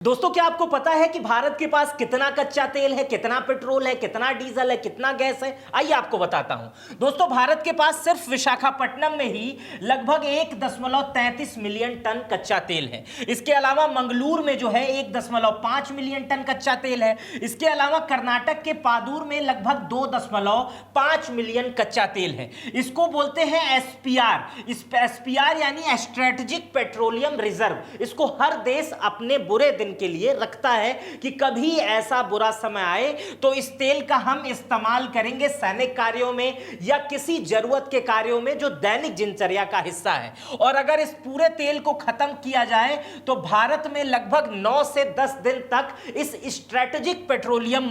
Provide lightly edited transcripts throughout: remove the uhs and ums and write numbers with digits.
दोस्तों, क्या आपको पता है कि भारत के पास कितना कच्चा तेल है, कितना पेट्रोल है, कितना डीजल है, कितना गैस है? आइए आपको बताता हूं। दोस्तों, भारत के पास सिर्फ विशाखापट्टनम में ही लगभग 1.33 मिलियन टन कच्चा तेल है। इसके अलावा मंगलूर में जो है 1.5 मिलियन टन कच्चा तेल है। इसके अलावा कर्नाटक के पादूर में लगभग 2.5 मिलियन कच्चा तेल है। इसको बोलते हैं एसपीआर। इस एसपीआर यानी स्ट्रेटेजिक पेट्रोलियम रिजर्व। इसको हर देश अपने बुरे दिन के लिए रखता है कि कभी ऐसा बुरा समय आए तो इस तेल का हम इस्तेमाल करेंगे सैनिक कार्यों में या किसी जरूरत के कार्यों में जो दैनिक दिनचर्या का हिस्सा है। और अगर इस पूरे तेल को खत्म किया जाए तो भारत में लगभग 9 से 10 दिन तक इस स्ट्रेटेजिक पेट्रोलियम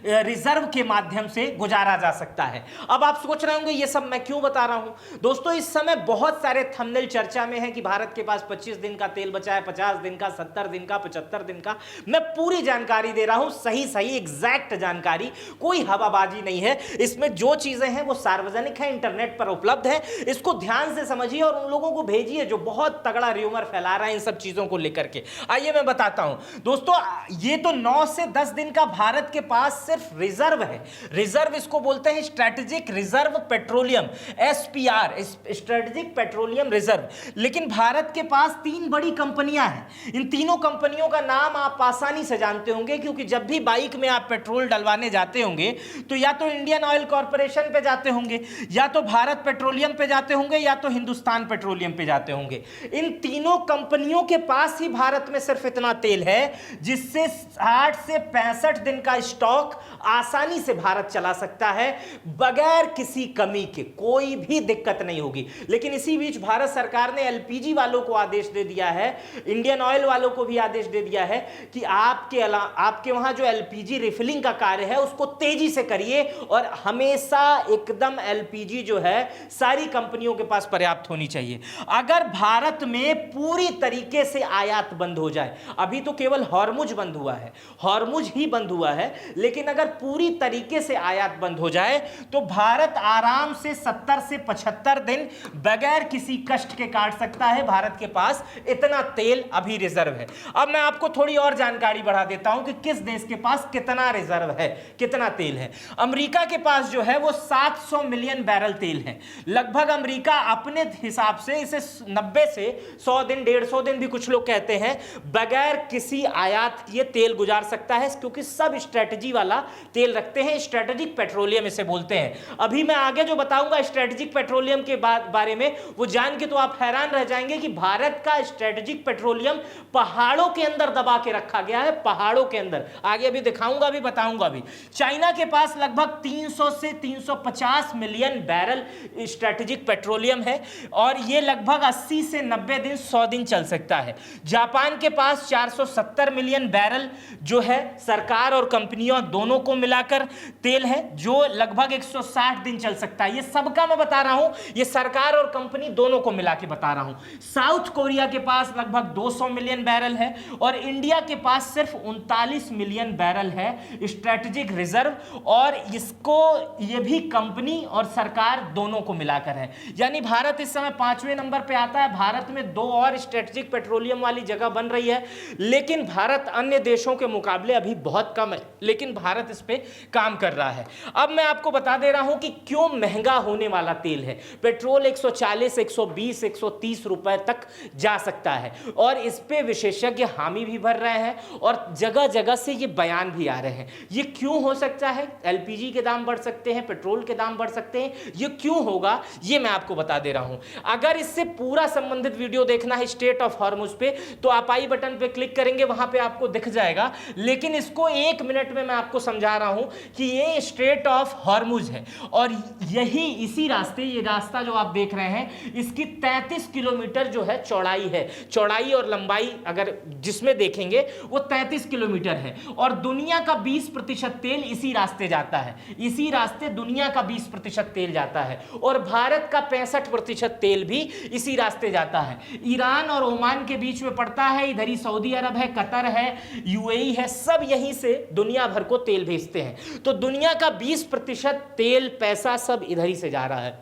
रिजर्व के माध्यम से गुजारा जा सकता है। अब आप सोच रहे होंगे ये सब मैं क्यों बता रहा हूं। दोस्तों, इस समय बहुत सारे थंबनेल चर्चा में है कि भारत के पास 25 दिन का तेल बचा है, 50 दिन का, 70 दिन का, 75 दिन का। मैं पूरी जानकारी दे रहा हूं, सही एग्जैक्ट जानकारी, कोई हवाबाजी नहीं है। इसमें जो चीजें हैं वो सार्वजनिक है, इंटरनेट पर उपलब्ध है। इसको ध्यान से समझिए और उन लोगों को भेजिए जो बहुत तगड़ा र्यूमर फैला रहा है इन सब चीजों को लेकर के। आइए मैं बताता हूं। दोस्तों, ये तो 9 से 10 दिन का भारत के पास सिर्फ रिजर्व है। रिजर्व इसको बोलते हैं strategic reserve petroleum, SPR, strategic petroleum reserve. लेकिन भारत के पास 3 बड़ी कंपनियां हैं। इन तीनों कंपनियों का नाम आप आसानी से जानते होंगे, क्योंकि जब भी बाइक में आप पेट्रोल डलवाने जाते होंगे तो या तो इंडियन ऑयल कॉर्पोरेशन पे जाते होंगे, या तो भारत पेट्रोलियम पे जाते होंगे, या तो हिंदुस्तान पेट्रोलियम पे जाते होंगे। इन तीनों कंपनियों के पास ही भारत में सिर्फ इतना तेल है जिससे 60 से 65 दिन का स्टॉक आसानी से भारत चला सकता है बगैर किसी कमी के। कोई भी दिक्कत नहीं होगी। लेकिन इसी बीच भारत सरकार ने एलपीजी वालों को आदेश दे दिया है, इंडियन ऑयल वालों को भी आदेश दे दिया है कि आपके वहां जो एलपीजी रिफिलिंग का कार्य है उसको तेजी से करिए और हमेशा एकदम एलपीजी जो है सारी कंपनियों के पास पर्याप्त होनी चाहिए। अगर भारत में पूरी तरीके से आयात बंद हो जाए, अभी तो केवल हॉर्मुज बंद हुआ है, हॉर्मुज ही बंद हुआ है, लेकिन अगर पूरी तरीके से आयात बंद हो जाए तो भारत आराम से 70 से 75 दिन बगैर किसी कष्ट के काट सकता है। भारत के पास इतना तेल अभी रिजर्व है। अब मैं आपको थोड़ी और जानकारी बढ़ा देता हूं कि किस देश के पास कितना रिजर्व है, कितना तेल है। अमेरिका के पास जो है वो 700 मिलियन बैरल तेल है। लगभग अमेरिका अपने हिसाब से इसे 90 से 100 दिन, 150 दिन भी कुछ लोग कहते हैं, बगैर किसी आयात किए तेल गुजार सकता है, क्योंकि सब स्ट्रेटजी वाला तेल रखते हैं। स्ट्रेटेजिक पेट्रोलियम इसे बोलते हैं। अभी मैं आगे जो बताऊंगा स्ट्रेटेजिक पेट्रोलियम के बारे में, वो जान के तो आप हैरान रह जाएंगे कि भारत का स्ट्रेटेजिक पेट्रोलियम पहाड़ों के अंदर दबा के रखा गया है, पहाड़ों के अंदर। आगे अभी दिखाऊंगा भी, बताऊंगा भी। चाइना के पास लगभग 300 से 350 मिलियन बैरल स्ट्रेटेजिक पेट्रोलियम है और यह लगभग 80 से 90 दिन, 100 दिन चल सकता है। जापान के पास 470 मिलियन बैरल जो है सरकार और कंपनियों दोनों को मिलाकर तेल है, जो लगभग 160 दिन चल सकता है। ये सबका मैं बता रहा हूं, ये सरकार और कंपनी दोनों को मिला के बता रहा हूं। साउथ कोरिया के पास लगभग 200 मिलियन बैरल है और इंडिया के पास सिर्फ 39 मिलियन बैरल है स्ट्रेटेजिक रिजर्व, और इसको ये भी कंपनी और सरकार दोनों को मिलाकर है। यानी भारत इस समय 5वें नंबर पे आता है। भारत में 2 और स्ट्रेटेजिक पेट्रोलियम वाली जगह बन रही है, लेकिन भारत अन्य देशों के मुकाबले अभी बहुत कम है, लेकिन भारत इस पे काम कर रहा है। अब मैं आपको बता दे रहा हूं कि क्यों महंगा होने वाला तेल है। पेट्रोल 140, 120, 130 रुपए तक जा सकता है और इस पे विशेषज्ञ हामी भी भर रहे हैं और जगह जगह से ये बयान भी आ रहे हैं। ये क्यों हो सकता है? एलपीजी के दाम बढ़ सकते हैं, पेट्रोल के दाम बढ़ सकते हैं। ये क्यों होगा ये मैं आपको बता दे रहा हूं। अगर इससे पूरा संबंधित वीडियो देखना है स्ट्रेट ऑफ हॉर्मुज पे, तो आप आई बटन पे क्लिक करेंगे, वहां पे आपको दिख जाएगा। लेकिन इसको 1 मिनट में मैं आपको समझा रहा हूं कि ये स्ट्रेट ऑफ हॉर्मुज है और यही इसी रास्ते, ये रास्ता जो आप देख रहे हैं, इसकी 33 किलोमीटर जो है चौड़ाई है। चौड़ाई और लंबाई अगर जिसमें देखेंगे वो 33 किलोमीटर है और दुनिया का 20% तेल इसी रास्ते जाता है। इसी रास्ते दुनिया का 20% तेल जाता है और भारत का 65% तेल भी इसी रास्ते जाता है। ईरान और ओमान के बीच में पड़ता है, इधर ही सऊदी अरब है, कतर है, यूएई है, सब यहीं से दुनिया भर को तेल भेजते हैं। तो दुनिया का 20% तेल, पैसा सब इधर ही से जा रहा है।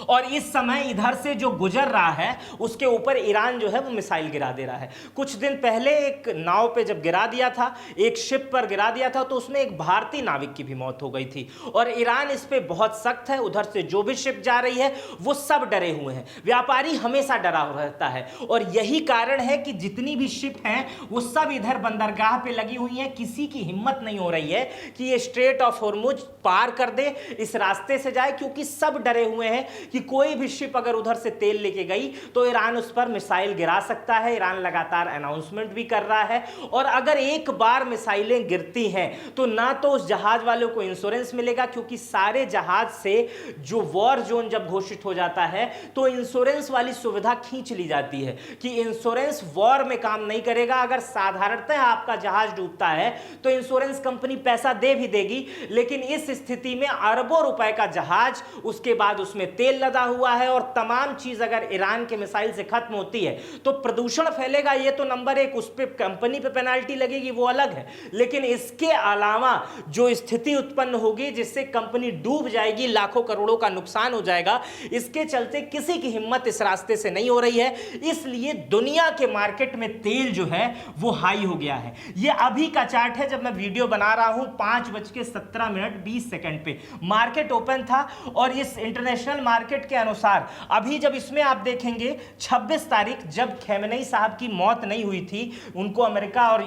और इस समय इधर से जो गुजर रहा है उसके ऊपर ईरान जो है वो मिसाइल गिरा दे रहा है। कुछ दिन पहले एक नाव पे जब गिरा दिया था, एक शिप पर गिरा दिया था, तो उसमें एक भारतीय नाविक की भी मौत हो गई थी। और ईरान इस पे बहुत सख्त है। उधर से जो भी शिप जा रही है वो सब डरे हुए हैं। व्यापारी हमेशा डरा रहता है और यही कारण है कि जितनी भी शिप हैं वो सब इधर बंदरगाह पे लगी हुई हैं। किसी की हिम्मत नहीं हो रही है कि ये स्ट्रेट ऑफ हॉर्मुज पार कर दे, इस रास्ते से जाए, क्योंकि सब डरे हुए हैं कि कोई भी शिप अगर उधर से तेल लेके गई तो ईरान उस पर मिसाइल गिरा सकता है। ईरान लगातार अनाउंसमेंट भी कर रहा है और अगर एक बार मिसाइलें गिरती हैं तो ना तो उस जहाज वालों को इंश्योरेंस मिलेगा, क्योंकि सारे जहाज से जो वॉर जोन जब घोषित हो जाता है तो इंश्योरेंस वाली सुविधा खींच ली जाती है कि इंश्योरेंस वॉर में काम नहीं करेगा। अगर साधारणतः आपका जहाज डूबता है तो इंश्योरेंस कंपनी पैसा दे भी देगी, लेकिन इस स्थिति में अरबों रुपए का जहाज, उसके बाद उसमें तेल लदा हुआ है और तमाम चीज अगर ईरान के मिसाइल से खत्म होती है तो प्रदूषण फैलेगा, ये तो नंबर एक, उस पे कंपनी पे पेनाल्टी लगेगी, वो अलग है। लेकिन इसके अलावा जो स्थिति उत्पन्न होगी जिससे कंपनी डूब जाएगी, लाखों करोड़ों का नुकसान हो जाएगा, इसके चलते किसी की हिम्मत इस रास्ते से नहीं हो रही है। इसलिए दुनिया के मार्केट में तेल जो है वो हाई हो गया है। ये अभी का चार्ट है, जब मैं वीडियो बना रहा हूं 5:17 पे मार्केट ओपन था और इस इंटरनेशनल मार्केट के अनुसार अभी जब इसमें आप देखेंगे 26 तारीख जब खैमनई साहब की मौत नहीं हुई थी, उनको अमेरिका और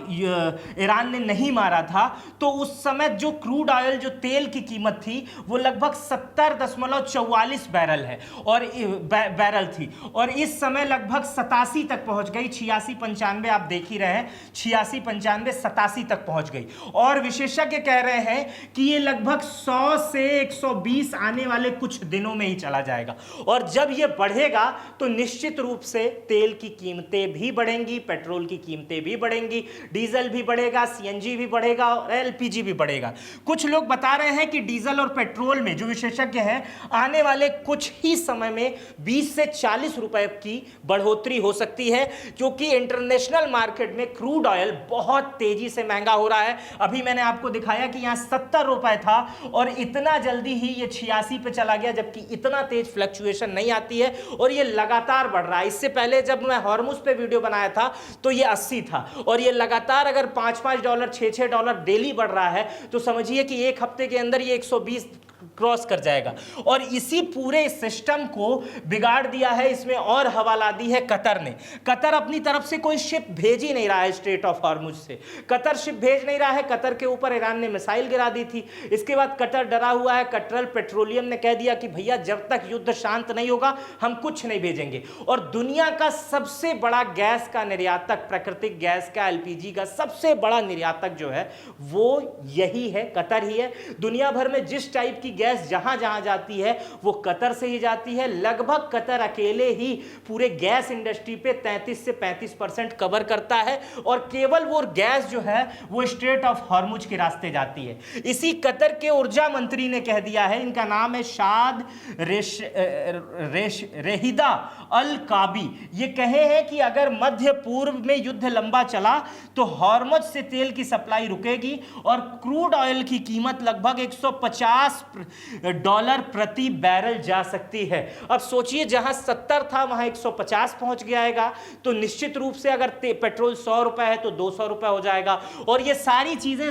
ईरान ने नहीं मारा था, तो उस समय जो क्रूड ऑयल, जो तेल की कीमत थी वो लगभग 70.44 बैरल है और बैरल थी, और इस समय लगभग 87 तक पहुंच गई। 86-95 आप देख ही रहे हैं, 86-95-87 तक पहुंच गई। और विशेषज्ञ कह रहे हैं कि ये लगभग 100 से 120 आने वाले कुछ दिनों में ही चला जाएगा। और जब ये बढ़ेगा तो निश्चित रूप से तेल की कीमतें भी बढ़ेंगी, पेट्रोल की कीमतें भी बढ़ेंगी, डीजल भी बढ़ेगा, सीएनजी भी बढ़ेगा और एलपीजी भी बढ़ेगा। कुछ लोग बता रहे हैं कि डीजल और पेट्रोल में, जो विशेषज्ञ हैं, आने वाले कुछ ही समय में 20 से 40 रुपए की बढ़ोतरी हो सकती है, क्योंकि इंटरनेशनल मार्केट में क्रूड ऑयल बहुत तेजी से महंगा हो रहा है। अभी मैंने आपको दिखाया कि यहां 70 रुपए था और इतना जल्दी ही ये 86 पे चला गया, जबकि इतना तेज फ्लक्चुएशन नहीं आती है और ये लगातार बढ़ रहा है। इससे पहले जब मैं हॉर्मुज पे वीडियो बनाया था तो ये 80 था और ये लगातार अगर $5-5 $6-6 डेली बढ़ रहा है तो समझिए कि एक हफ्ते के अंदर ये 120 क्रॉस कर जाएगा। और इसी पूरे सिस्टम को बिगाड़ दिया है, इसमें और हवाला दी है कतर ने। कतर अपनी तरफ से कोई शिप भेज ही नहीं रहा है स्ट्रेट ऑफ हॉर्मुज से, कतर शिप भेज नहीं रहा है। कतर के ऊपर ईरान ने मिसाइल गिरा दी थी, इसके बाद कतर डरा हुआ है। कतर पेट्रोलियम ने कह दिया कि भैया जब तक युद्ध शांत नहीं होगा हम कुछ नहीं भेजेंगे। और दुनिया का सबसे बड़ा गैस का निर्यातक, प्राकृतिक गैस का, एलपीजी का सबसे बड़ा निर्यातक जो है वो यही है, कतर ही है। दुनिया भर में जिस टाइप की गैस जहां जहां जाती है वो कतर से ही जाती है। लगभग कतर अकेले ही पूरे गैस इंडस्ट्री पे 33 से 35% कवर करता है और केवल वो गैस जो है वो स्ट्रेट ऑफ हॉर्मुज के रास्ते जाती है। इसी कतर के ऊर्जा मंत्री ने कह दिया है, इनका नाम है शाद रेहिदा अल काबी, ये कहे हैं कि अगर मध्य पूर्व में युद्ध लंबा चला तो हॉर्मुज से तेल की सप्लाई रुकेगी और क्रूड ऑयल की कीमत लगभग $150 प्रति बैरल जा सकती है। अब सोचिए जहां 70 था वहां 150 पहुंच जाएगा, तो निश्चित रूप से अगर पेट्रोल 100 रुपए है तो 200 रुपए हो जाएगा। और ये सारी चीजें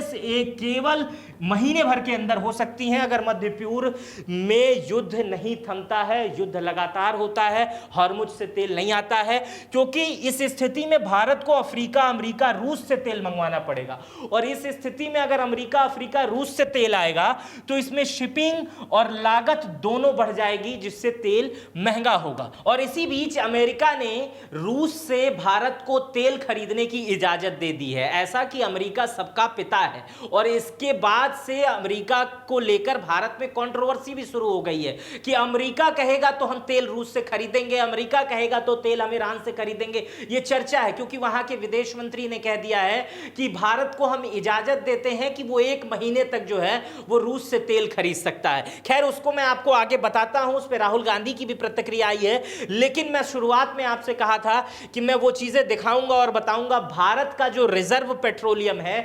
केवल महीने भर के अंदर हो सकती हैं अगर मध्य पूर्व में युद्ध नहीं थमता है, युद्ध लगातार होता है, हॉर्मुज से तेल नहीं आता है, क्योंकि इस स्थिति में भारत को अफ्रीका, अमेरिका, रूस से तेल मंगवाना पड़ेगा। और इस स्थिति में अगर अमेरिका, अफ्रीका, रूस से तेल आएगा तो इसमें शिपिंग और लागत दोनों बढ़ जाएगी, जिससे तेल महंगा होगा। और इसी बीच अमेरिका ने रूस से भारत को तेल खरीदने की इजाजत दे दी है, ऐसा कि अमेरिका सबका पिता है। और इसके बाद से अमेरिका को लेकर भारत में कंट्रोवर्सी भी शुरू हो गई है कि अमेरिका कहेगा तो हम तेल रूस से खरीदेंगे, अमेरिका कहेगा तो तेल हम ईरान से खरीदेंगे। यह चर्चा है क्योंकि वहां के विदेश मंत्री ने कह दिया है कि भारत को हम इजाजत देते हैं कि वो 1 महीने तक जो है वो रूस से तेल खरीद सकता है। खैर उसको मैं आपको आगे बताता हूं, उस पर राहुल गांधी की भी प्रतिक्रिया आई है, लेकिन मैं शुरुआत में आपसे कहा था कि मैं वो चीजें दिखाऊंगा और बताऊंगा। भारत का जो रिजर्व पेट्रोलियम है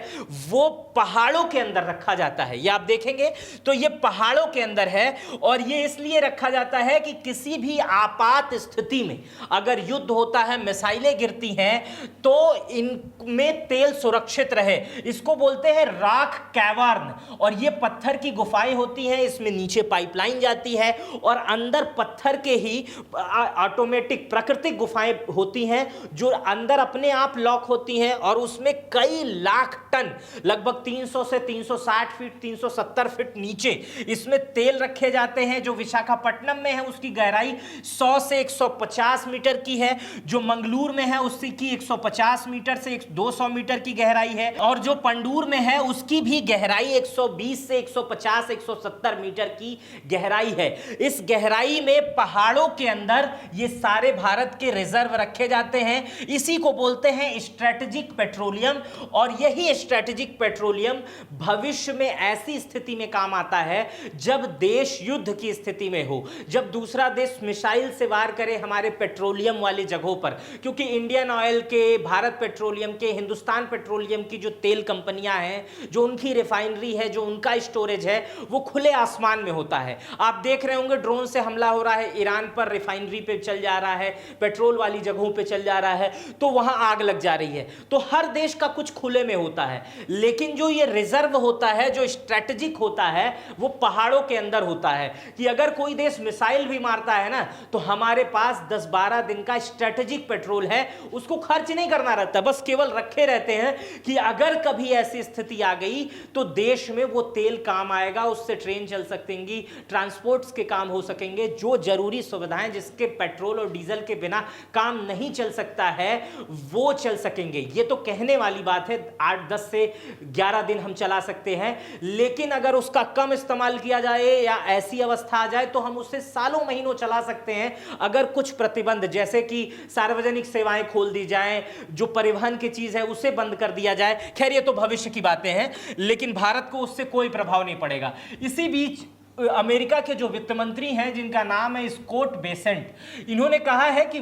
वो पहाड़ों के अंदर रखा जाता है। ये आप देखेंगे तो ये पहाड़ों के अंदर है, और ये इसलिए रखा जाता है कि किसी भी आपात स्थिति में अगर युद्ध होता है, मिसाइलें गिरती हैं, तो इनमें तेल सुरक्षित रहे। इसको बोलते हैं रॉक कैवर्न, और ये पत्थर की गुफाएं होती हैं, इसमें नीचे पाइपलाइन जाती है और अंदर पत्थर के ही ऑटोमेटिक प्राकृतिक गुफाएं होती हैं जो अंदर अपने आप लॉक होती हैं, और उसमें कई लाख टन, लगभग 300 से 360 फीट 370 फीट नीचे इसमें तेल रखे जाते हैं। जो विशाखापट्टनम में है उसकी गहराई 100 से 150 मीटर की है, जो मंगलूर में है उसकी 150 मीटर से 200 मीटर की गहराई है, और जो पंडूर में है उसकी भी गहराई 120 से 150 170 मीटर की गहराई है। इस गहराई में पहाड़ों के अंदर ये सारे भारत के रिजर्व रखे जाते हैं। इसी को बोलते हैं स्ट्रेटेजिक पेट्रोलियम, और यही स्ट्रेटेजिक पेट्रोलियम भविष्य में ऐसी स्थिति में काम आता है जब देश युद्ध की स्थिति में हो, जब दूसरा देश मिसाइल से वार करे हमारे पेट्रोलियम वाली जगहों पर, क्योंकि इंडियन ऑयल के, भारत पेट्रोलियम के, हिंदुस्तान पेट्रोलियम की जो तेल कंपनियां हैं, जो उनकी रिफाइनरी है, जो उनका स्टोरेज है, वो खुले आसमान में होता है। आप देख रहे होंगे ड्रोन से हमला हो रहा है, ईरान पर रिफाइनरी पे चल जा रहा है, पेट्रोल वाली जगहों पे चल जा रहा है, तो वहां आग लग जा रही है। तो हर देश का कुछ खुले में होता है, लेकिन जो ये रिजर्व होता है, जो स्ट्रेटेजिक होता है, वो पहाड़ों के अंदर होता है, कि अगर कोई देश मिसाइल भी मारता है ना, तो हमारे पास 10-12 दिन का स्ट्रेटेजिक पेट्रोल है, उसको खर्च नहीं करना रहता, बस केवल रखे रहते हैं कि अगर कभी ऐसी स्थिति आ गई तो देश में वो तेल काम आएगा, उससे ट्रेन चल सकेंगी, ट्रांसपोर्ट्स के काम हो सकेंगे, जो जरूरी सुविधाएं जिसके पेट्रोल और डीजल के बिना काम नहीं चल सकता है वो चल सकेंगे। ये तो कहने वाली बात है, 8-10 से 11 दिन हम चला सकते हैं, लेकिन अगर उसका कम इस्तेमाल किया जाए या ऐसी अवस्था आ जाए तो हम उसे सालों महीनों चला सकते हैं, अगर कुछ प्रतिबंध, जैसे कि सार्वजनिक सेवाएं खोल दी जाएं, जो परिवहन की चीज है उसे बंद कर दिया जाए। खैर ये तो भविष्य की बातें हैं, लेकिन भारत को उससे कोई प्रभाव नहीं पड़ेगा। इसी बीच अमेरिका के जो वित्त मंत्री हैं, जिनका नाम है स्कॉट बेसेंट, इन्होंने कहा है कि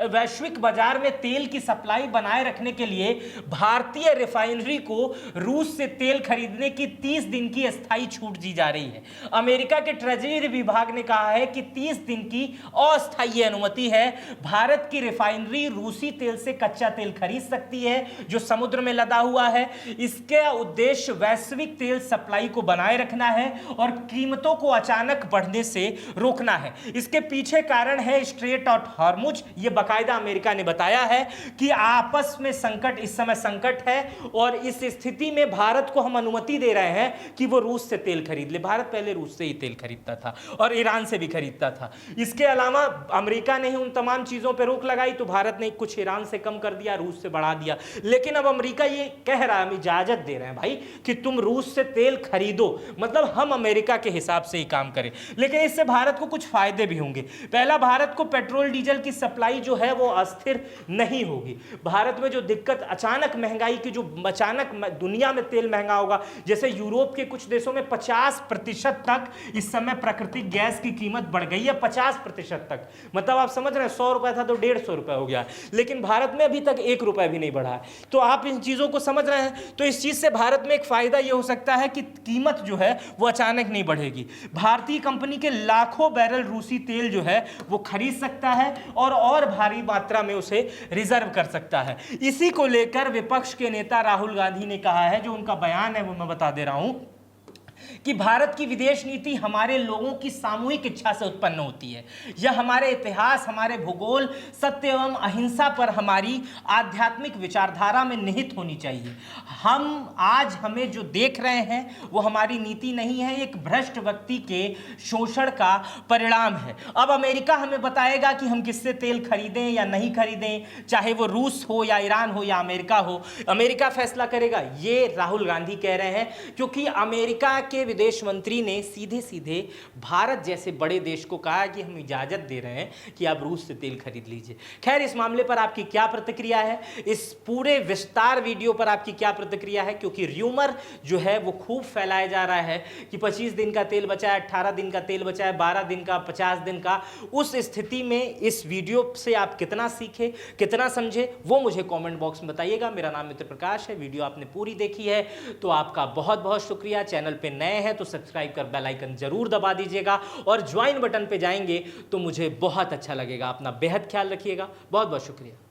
वैश्विक बाजार में तेल की सप्लाई बनाए रखने के लिए भारतीय रिफाइनरी को रूस से तेल खरीदने की 30 दिन की अस्थायी छूट दी जा रही है। अमेरिका के ट्रेजरी विभाग ने कहा है कि 30 दिन की अस्थायी अनुमति है। भारत की रिफाइनरी रूसी तेल से कच्चा तेल खरीद सकती है जो समुद्र में लदा हुआ है। इसका उद्देश्य वैश्विक तेल सप्लाई को बनाए रखना है और कीमतों को अचानक बढ़ने से रोकना है। इसके पीछे कारण है स्ट्रेट ऑफ हॉर्मुज। ये बाकायदा अमेरिका ने बताया है कि आपस में संकट, इस समय संकट है, और इस स्थिति में भारत को हम अनुमति दे रहे हैं कि वो रूस से तेल खरीद ले। भारत पहले रूस से ही तेल खरीदता था और ईरान से भी खरीदता था। इसके अलावा अमेरिका ने ही उन तमाम चीजों पर रोक लगाई, तो भारत ने कुछ ईरान से कम कर दिया, रूस से बढ़ा दिया। लेकिन अब अमेरिका ये कह रहा है, हम इजाजत दे रहे हैं भाई कि तुम रूस से तेल खरीदो, मतलब हम अमेरिका के हिसाब से ही काम करें। लेकिन इससे भारत को कुछ फायदे भी होंगे। पहला, भारत को पेट्रोल डीजल की सप्लाई जो है वो अस्थिर नहीं होगी। भारत में जो दिक्कत, अचानक महंगाई की, जो अचानक दुनिया में तेल महंगा होगा, जैसे यूरोप के कुछ देशों में 50% तक इस समय प्राकृतिक गैस की कीमत बढ़ गई है, 50% तक। मतलब आप समझ रहे हैं, 100 रुपए था तो 150 रुपए हो गया, लेकिन भारत में अभी तक 1 रुपए भी नहीं बढ़ा है। तो आप इन चीजों को समझ रहे हैं। तो इस चीज से भारत में एक फायदा यह हो सकता है कि कीमत जो है वो अचानक नहीं बढ़ेगी। भारतीय कंपनी के लाखों बैरल रूसी तेल जो है वो खरीद सकता है और भारी मात्रा में उसे रिजर्व कर सकता है। इसी को लेकर विपक्ष के नेता राहुल गांधी ने कहा है, जो उनका बयान है वो मैं बता दे रहा हूं, कि भारत की विदेश नीति हमारे लोगों की सामूहिक इच्छा से उत्पन्न होती है। यह हमारे इतिहास, हमारे भूगोल, सत्य एवं अहिंसा पर हमारी आध्यात्मिक विचारधारा में निहित होनी चाहिए। हम आज हमें जो देख रहे हैं वो हमारी नीति नहीं है, एक भ्रष्ट व्यक्ति के शोषण का परिणाम है। अब अमेरिका हमें बताएगा कि हम किससे तेल खरीदें या नहीं खरीदें, चाहे वो रूस हो या ईरान हो या अमेरिका हो, अमेरिका फैसला करेगा। ये राहुल गांधी कह रहे हैं, क्योंकि अमेरिका के विदेश मंत्री ने सीधे सीधे भारत जैसे बड़े देश को कहा कि हम इजाजत दे रहे हैं कि आप रूस से तेल खरीद लीजिए। खैर, इस मामले पर आपकी क्या प्रतिक्रिया है, इस पूरे विस्तार वीडियो पर आपकी क्या प्रतिक्रिया है, क्योंकि र्यूमर जो है वो खूब फैलाया जा रहा है कि 25 दिन का तेल बचा है, 18 दिन का तेल बचा है, 12 दिन का, 50 दिन का। उस स्थिति में इस वीडियो से आप कितना सीखे, कितना समझे, वो मुझे कमेंट बॉक्स में बताइएगा। मेरा नाम मित्र प्रकाश है। वीडियो आपने पूरी देखी है तो आपका बहुत बहुत शुक्रिया। चैनल पे नए हैं तो सब्सक्राइब कर बेल आइकन जरूर दबा दीजिएगा और ज्वाइन बटन पे जाएंगे तो मुझे बहुत अच्छा लगेगा। अपना बेहद ख्याल रखिएगा। बहुत बहुत शुक्रिया।